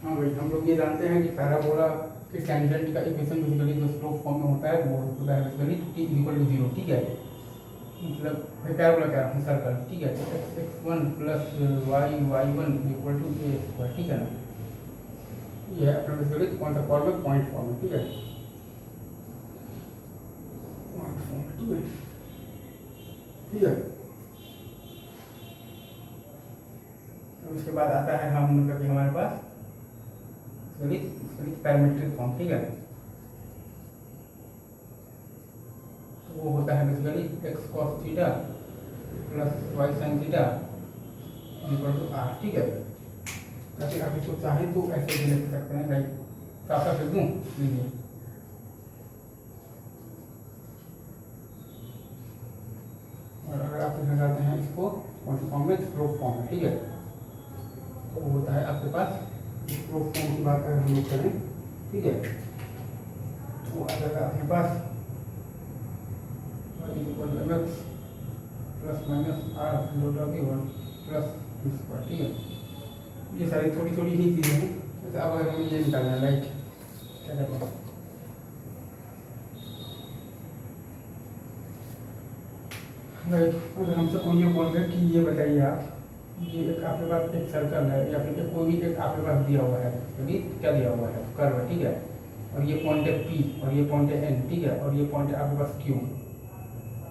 हाँ भाई, हम लोग ये जानते हैं कि पैराबोला के टेंजेंट का इक्वेशन बेसिकली जो स्लोप फॉर्म में होता है वो होता है basically t equal to zero. ठीक है, मतलब पैराबोला क्या है, सर्कल। ठीक है, x x one plus y y one equal to a square. ठीक है ना, ये है अपना बेसिकली कौन सा फॉर्म है, पॉइंट फॉर्म है। ठीक है, पॉइंट फॉर्म। ठीक है, ठीक है। तो उसके बाद आता है हम मतलब कि हमारे पास पैरामीट्रिक फॉर्म। ठीक है, तो वो होता है basically x cos theta plus y sine theta equal to r. ठीक है, ताकि आप इसको चाहें तो ऐसे भी लिख सकते हैं, लाइक साफ साफ लिख दूँ, लीजिए। और अगर आप लिखना चाहते हैं इसको कौन से फॉर्म में, स्लोप फॉर्म में। ठीक है, तो वो होता है आपके पास स्लोप फॉर्म की बात अगर हम लोग करें। ठीक है, तो आ जाएगा आपके पास M X plus minus R one plus square. ठीक है, ये सारी थोड़ी थोड़ी ही चीज़ें हैं। जैसे अब अगर हमें ये निकालना है, राइट, क्या कहते हैं, राइट, अगर हमसे कोई ये बोल रहे कि ये बताइए आप, ये एक आपके पास एक सर्कल है या फिर कोई भी एक आपके पास दिया हुआ है, यानी क्या दिया हुआ है, कर्व। ठीक है, और ये पॉइंट है पी और ये पॉइंट है एन। ठीक है, और ये पॉइंट है आपके पास क्यू,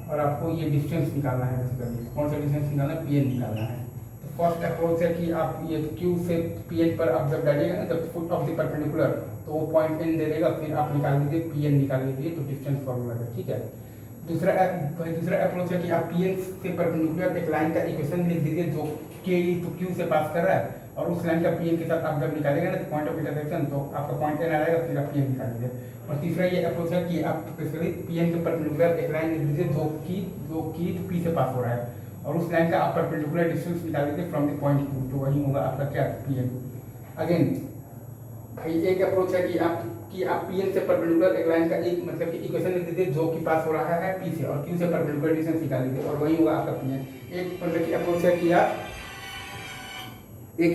और आपको ये डिस्टेंस निकालना है बेसिकली। कौन सा डिस्टेंस निकालना है, पी एन निकालना है। तो फर्स्ट अप्रोच है कि आप ये क्यू से पी एन पर आप जब डालिएगा ना, जब फुट ऑफ द परपेंडिकुलर, तो वो पॉइंट एन दे देगा, फिर आप निकाल लीजिए पी एन निकाल लीजिए, तो डिस्टेंस फॉर्मूला है। ठीक है, दूसरा अप्रोच है कि आप पी एन से परपेंडिकुलर एक लाइन का इक्वेशन लिख दीजिए जो के टू क्यू से पास कर रहा है, और उस लाइन का पी एन के साथ आप जब निकालेंगे ना पॉइंट ऑफ इंटरसेक्शन, तो आपका पॉइंट एन आ जाएगा, फिर आप पी एन निकाल लीजिए। और तीसरा ये अप्रोच है कि आप बेसिकली पी एन के परपेंडिकुलर एक लाइन लिख दीजिए जो कि पी से पास हो रहा है, और उस लाइन का आप परपेंडिकुलर डिस्टेंस निकाल लीजिए फ्रॉम द पॉइंट क्यू, तो वही होगा आपका क्या, पी एन। अगेन एक अप्रोच है कि आप पी एन से परपेंडिकुलर एक लाइन का एक मतलब कि इक्वेशन लिख दीजिए जो कि पास हो रहा है पी से, और क्यू से परपेंडिकुलर डिस्टेंस निकाल लीजिए, और वही होगा आपका पी एन। एक मतलब कि अप्रोच है कि आप क्यू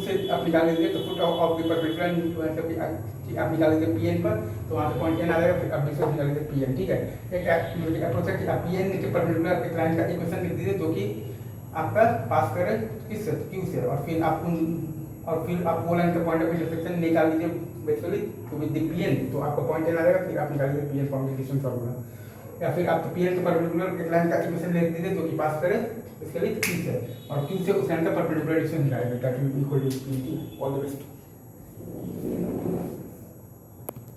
से आप निकाल लीजिए, तो फुट ऑफ द परपेंडिकुलर मतलब कि आप निकाल लीजिए पी एन पर, तो वहाँ से पॉइंट एन आ जाएगा, फिर आप डिस्टेंस निकाल लीजिए पी एन। ठीक है, एक अप्रोच है कि आप पी एन के परपेंडिकुलर एक लाइन का इक्वेशन लिख दीजिए जो कि आपका पास करे किससे, क्यू से, और फिर आप वो लाइन का पॉइंट ऑफ इंटरसेक्शन निकाल लीजिए basically two with the p n, तो आपका पॉइंट एन आ जाएगा, फिर आप निकाल लीजिए p n from the distance formula. या फिर आप पी एन के परपेंडिकुलर एक लाइन का इक्वेशन लिख दीजिए जो कि पास करे बेसिकली क्यू से, और क्यू से उस लाइन का परपेंडिकुलर डिस्टेंस निकालेंगे, that will be equal to P. All the best.